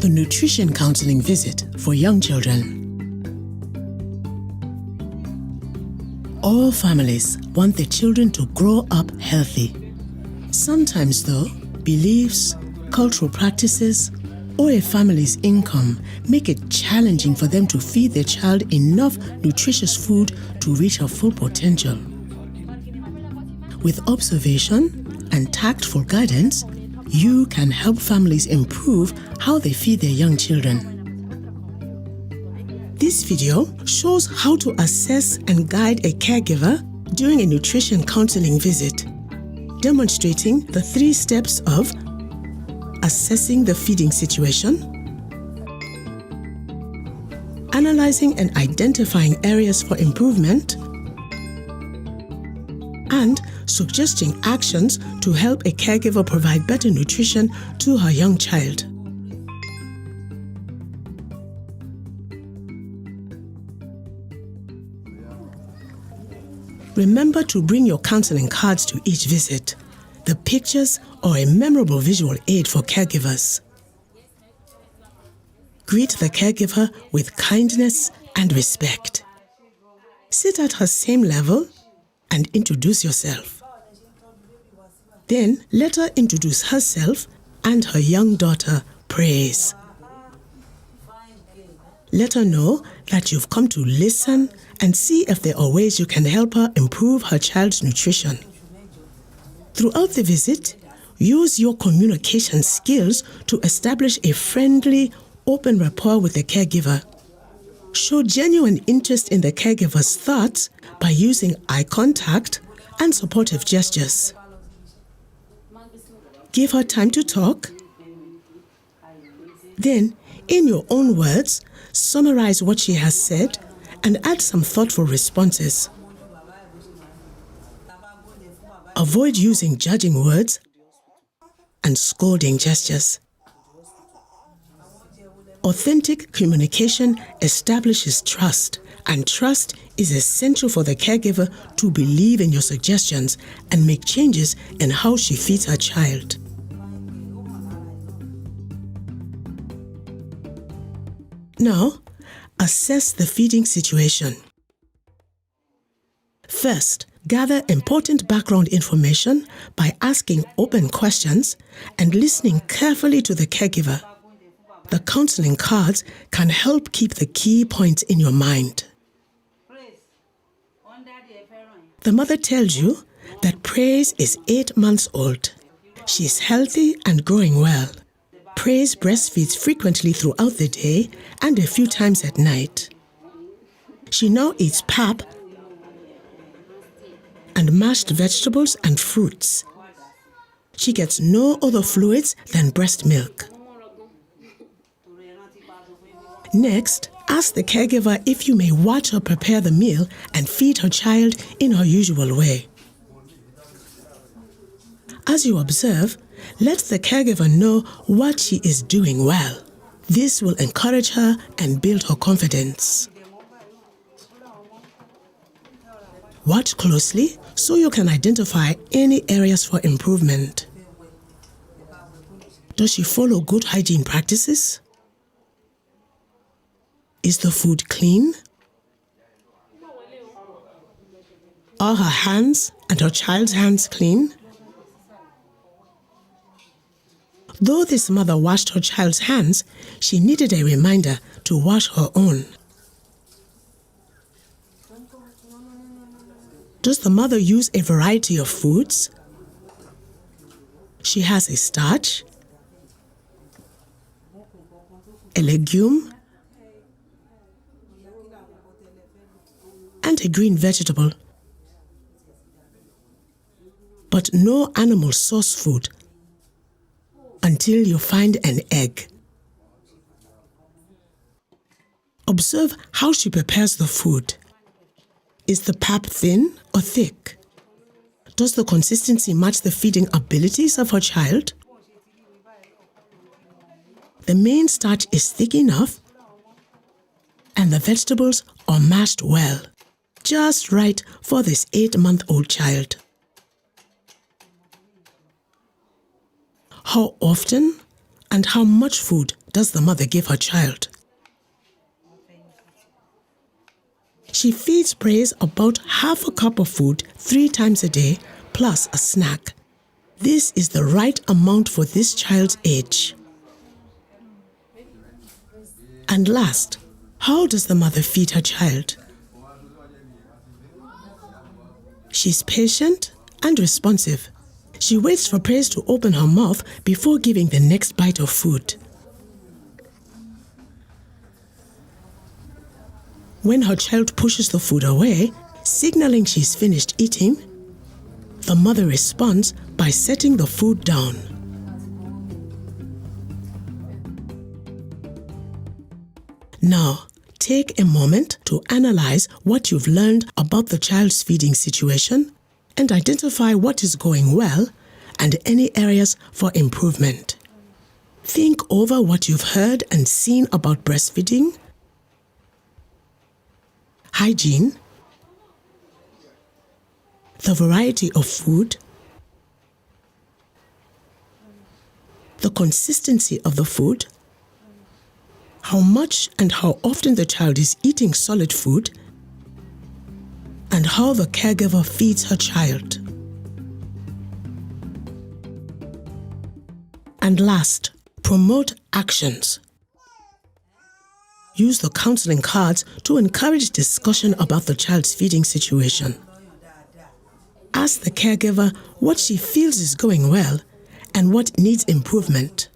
The nutrition counseling visit for young children. All families want their children to grow up healthy. Sometimes though, beliefs, cultural practices, or a family's income make it challenging for them to feed their child enough nutritious food to reach her full potential. With observation and tactful guidance, you can help families improve how they feed their young children. This video shows how to assess and guide a caregiver during a nutrition counseling visit, demonstrating the 3 steps of assessing the feeding situation, analyzing and identifying areas for improvement, and suggesting actions to help a caregiver provide better nutrition to her young child. Remember to bring your counseling cards to each visit. The pictures are a memorable visual aid for caregivers. Greet the caregiver with kindness and respect. Sit at her same level and introduce yourself. Then let her introduce herself and her young daughter, Praise. Let her know that you've come to listen and see if there are ways you can help her improve her child's nutrition. Throughout the visit, use your communication skills to establish a friendly, open rapport with the caregiver. Show genuine interest in the caregiver's thoughts by using eye contact and supportive gestures. Give her time to talk. Then, in your own words, summarize what she has said and add some thoughtful responses. Avoid using judging words and scolding gestures. Authentic communication establishes trust, and trust is essential for the caregiver to believe in your suggestions and make changes in how she feeds her child. Now, assess the feeding situation. First, gather important background information by asking open questions and listening carefully to the caregiver. The counseling cards can help keep the key points in your mind. The mother tells you that Praise is 8 months old. She is healthy and growing well. Praise breastfeeds frequently throughout the day and a few times at night. She now eats pap and mashed vegetables and fruits. She gets no other fluids than breast milk. Next, ask the caregiver if you may watch her prepare the meal and feed her child in her usual way. As you observe, let the caregiver know what she is doing well. This will encourage her and build her confidence. Watch closely so you can identify any areas for improvement. Does she follow good hygiene practices? Is the food clean? Are her hands and her child's hands clean? Though this mother washed her child's hands, she needed a reminder to wash her own. Does the mother use a variety of foods? She has a starch, a legume, and a green vegetable, but no animal source food until you find an egg. Observe how she prepares the food. Is the pap thin or thick? Does the consistency match the feeding abilities of her child? The main starch is thick enough and the vegetables are mashed well, just right for this 8-month-old child. How often and how much food does the mother give her child? She feeds Praise about half a cup of food 3 times a day, plus a snack. This is the right amount for this child's age. And last, how does the mother feed her child? She's patient and responsive. She waits for Praise to open her mouth before giving the next bite of food. When her child pushes the food away, signaling she's finished eating, the mother responds by setting the food down. Now, take a moment to analyze what you've learned about the child's feeding situation and identify what is going well and any areas for improvement. Think over what you've heard and seen about breastfeeding, hygiene, the variety of food, the consistency of the food, how much and how often the child is eating solid food, and how the caregiver feeds her child. And last, promote actions. Use the counseling cards to encourage discussion about the child's feeding situation. Ask the caregiver what she feels is going well and what needs improvement.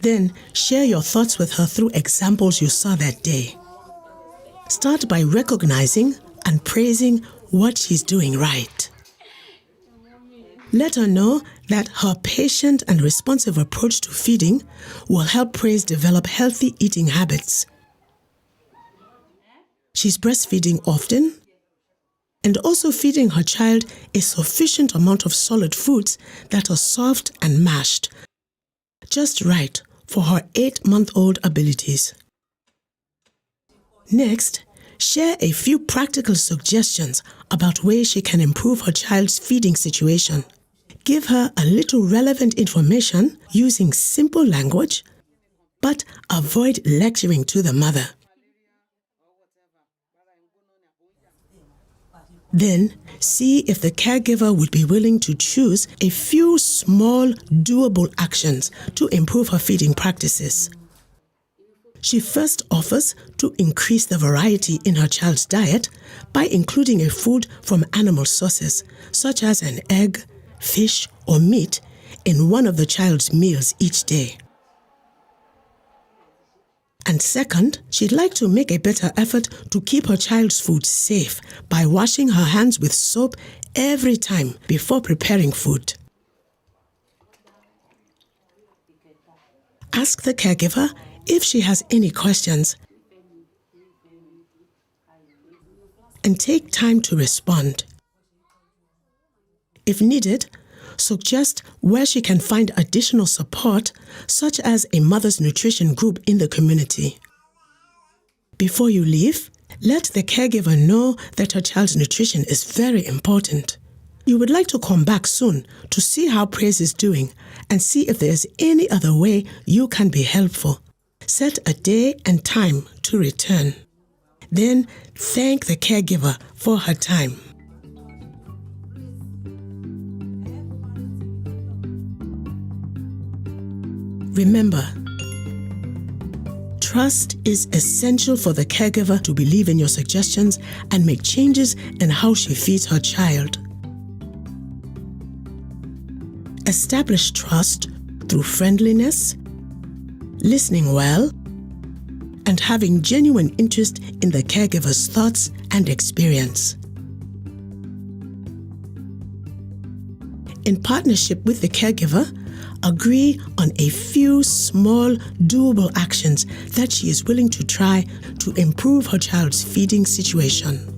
Then share your thoughts with her through examples you saw that day. Start by recognizing and praising what she's doing right. Let her know that her patient and responsive approach to feeding will help Praise develop healthy eating habits. She's breastfeeding often and also feeding her child a sufficient amount of solid foods that are soft and mashed, just right for her 8-month-old abilities. Next, share a few practical suggestions about ways she can improve her child's feeding situation. Give her a little relevant information using simple language, but avoid lecturing to the mother. Then, see if the caregiver would be willing to choose a few small, doable actions to improve her feeding practices. She first offers to increase the variety in her child's diet by including a food from animal sources, such as an egg, fish, or meat, in one of the child's meals each day. And second, she'd like to make a better effort to keep her child's food safe by washing her hands with soap every time before preparing food. Ask the caregiver if she has any questions and take time to respond. If needed, suggest where she can find additional support, such as a mother's nutrition group in the community. Before you leave, let the caregiver know that her child's nutrition is very important. You would like to come back soon to see how Praise is doing and see if there is any other way you can be helpful. Set a day and time to return. Then thank the caregiver for her time. Remember, trust is essential for the caregiver to believe in your suggestions and make changes in how she feeds her child. Establish trust through friendliness, listening well, and having genuine interest in the caregiver's thoughts and experience. In partnership with the caregiver, agree on a few small, doable actions that she is willing to try to improve her child's feeding situation.